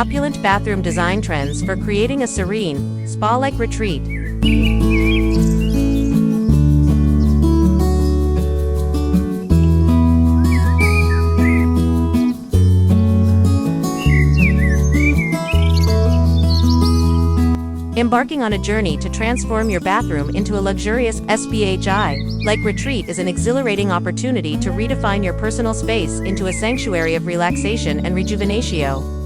Opulent bathroom design trends for creating a serene, spa-like retreat. Embarking on a journey to transform your bathroom into a luxurious, SPHI-like retreat is an exhilarating opportunity to redefine your personal space into a sanctuary of relaxation and rejuvenation.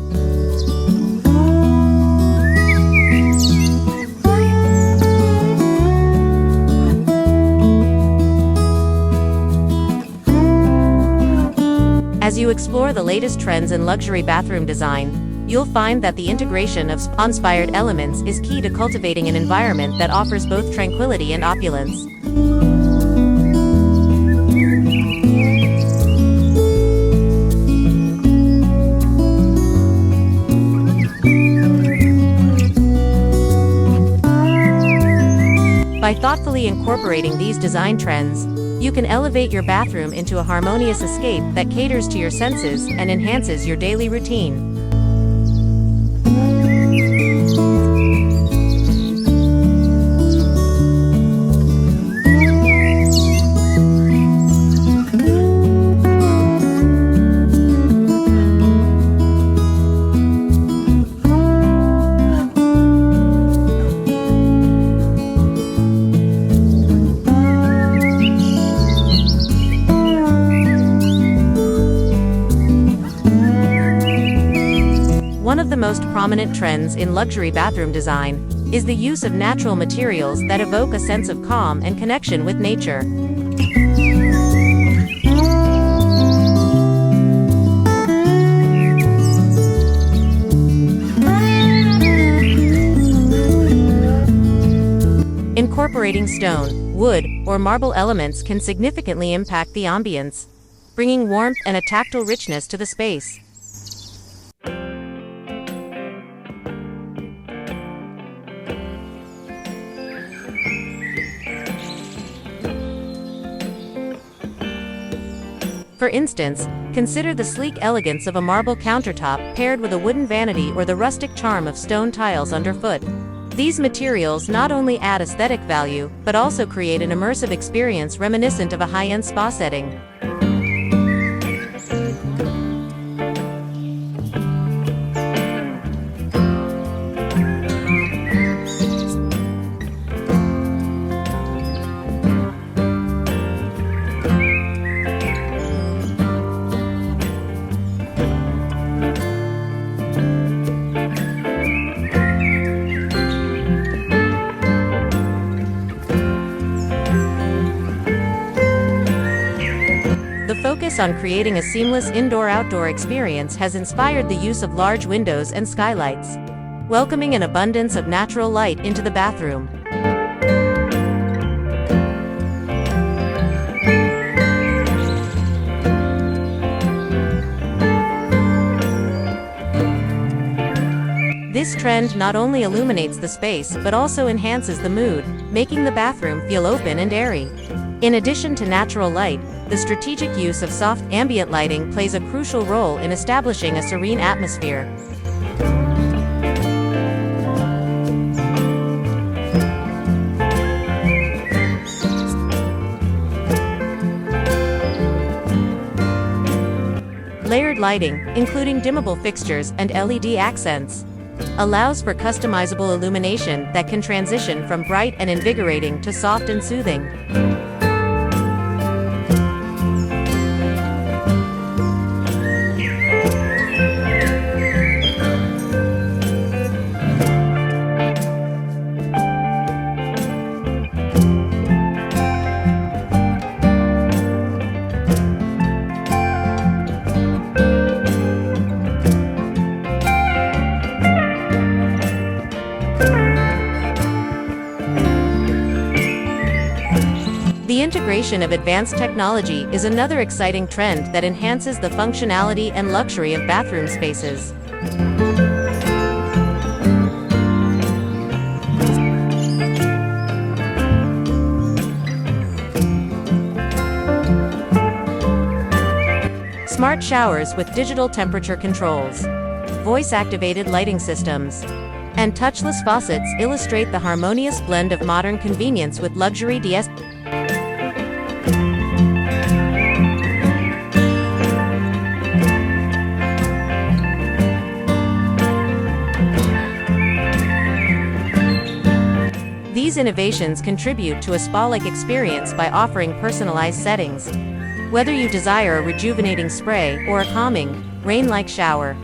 As you explore the latest trends in luxury bathroom design, you'll find that the integration of spa-inspired elements is key to cultivating an environment that offers both tranquility and opulence. By thoughtfully incorporating these design trends, you can elevate your bathroom into a harmonious escape that caters to your senses and enhances your daily routine. One of the most prominent trends in luxury bathroom design is the use of natural materials that evoke a sense of calm and connection with nature. Incorporating stone, wood, or marble elements can significantly impact the ambience, bringing warmth and a tactile richness to the space. For instance, consider the sleek elegance of a marble countertop paired with a wooden vanity or the rustic charm of stone tiles underfoot. These materials not only add aesthetic value, but also create an immersive experience reminiscent of a high-end spa setting. The focus on creating a seamless indoor-outdoor experience has inspired the use of large windows and skylights, welcoming an abundance of natural light into the bathroom. This trend not only illuminates the space but also enhances the mood, making the bathroom feel open and airy. In addition to natural light, the strategic use of soft, ambient lighting plays a crucial role in establishing a serene atmosphere. Layered lighting, including dimmable fixtures and LED accents, allows for customizable illumination that can transition from bright and invigorating to soft and soothing. The integration of advanced technology is another exciting trend that enhances the functionality and luxury of bathroom spaces. Smart showers with digital temperature controls. voice-activated lighting systems, and touchless faucets illustrate the harmonious blend of modern convenience with luxury DS. These innovations contribute to a spa-like experience by offering personalized settings. Whether you desire a rejuvenating spray or a calming, rain-like shower.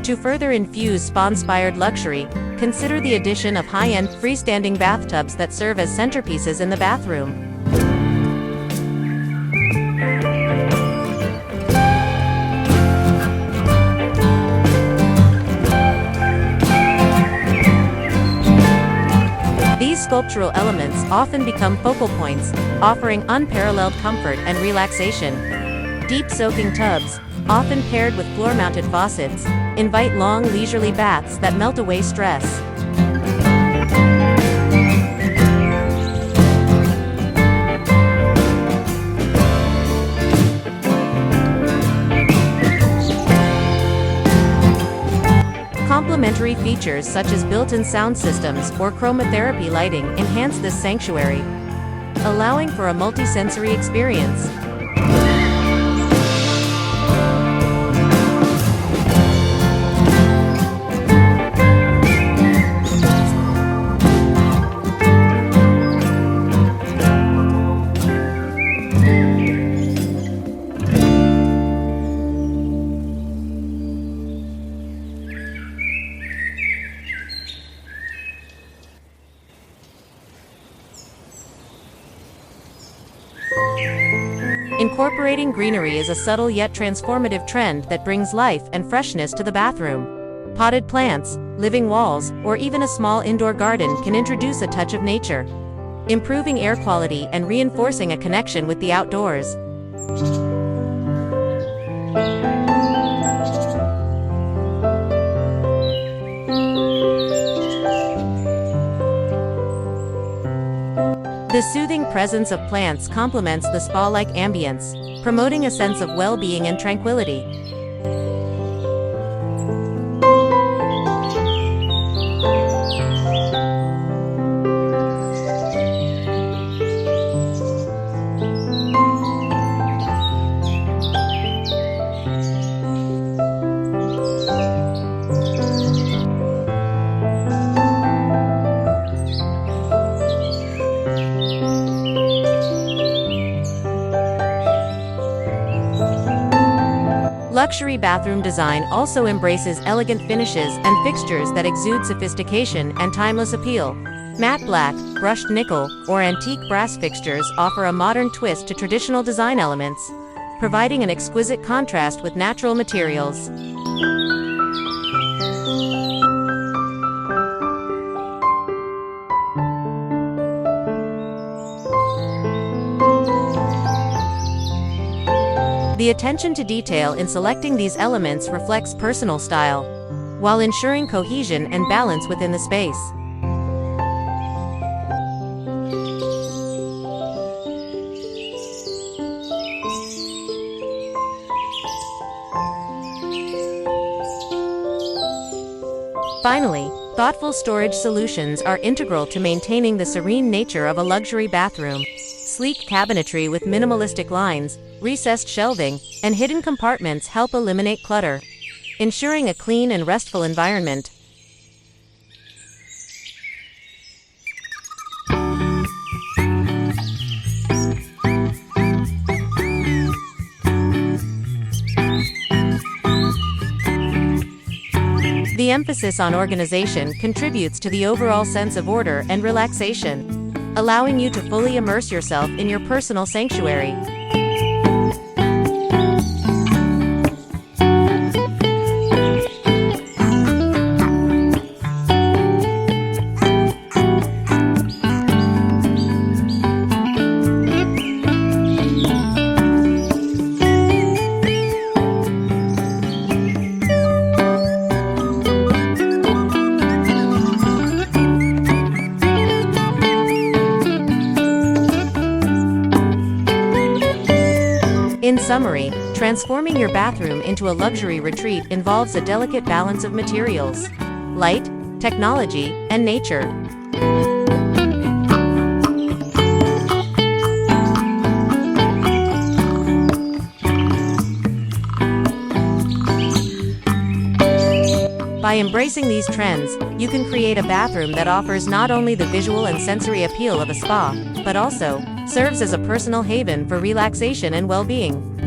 To further infuse spa-inspired luxury, consider the addition of high-end freestanding bathtubs that serve as centerpieces in the bathroom. These sculptural elements often become focal points, offering unparalleled comfort and relaxation. Deep soaking tubs, often paired with floor-mounted faucets, invite long leisurely baths that melt away stress. Complementary features such as built-in sound systems or chromotherapy lighting enhance this sanctuary, allowing for a multi-sensory experience. Incorporating greenery is a subtle yet transformative trend that brings life and freshness to the bathroom. Potted plants, living walls, or even a small indoor garden can introduce a touch of nature, improving air quality and reinforcing a connection with the outdoors. The soothing presence of plants complements the spa-like ambience, promoting a sense of well-being and tranquility. Luxury bathroom design also embraces elegant finishes and fixtures that exude sophistication and timeless appeal. Matte black, brushed nickel, or antique brass fixtures offer a modern twist to traditional design elements, providing an exquisite contrast with natural materials. The attention to detail in selecting these elements reflects personal style, while ensuring cohesion and balance within the space. Finally, thoughtful storage solutions are integral to maintaining the serene nature of a luxury bathroom. Sleek cabinetry with minimalistic lines, recessed shelving, and hidden compartments help eliminate clutter, ensuring a clean and restful environment. The emphasis on organization contributes to the overall sense of order and relaxation, allowing you to fully immerse yourself in your personal sanctuary. summary, transforming your bathroom into a luxury retreat involves a delicate balance of materials, light, technology, and nature. By embracing these trends, you can create a bathroom that offers not only the visual and sensory appeal of a spa, but also serves as a personal haven for relaxation and well-being.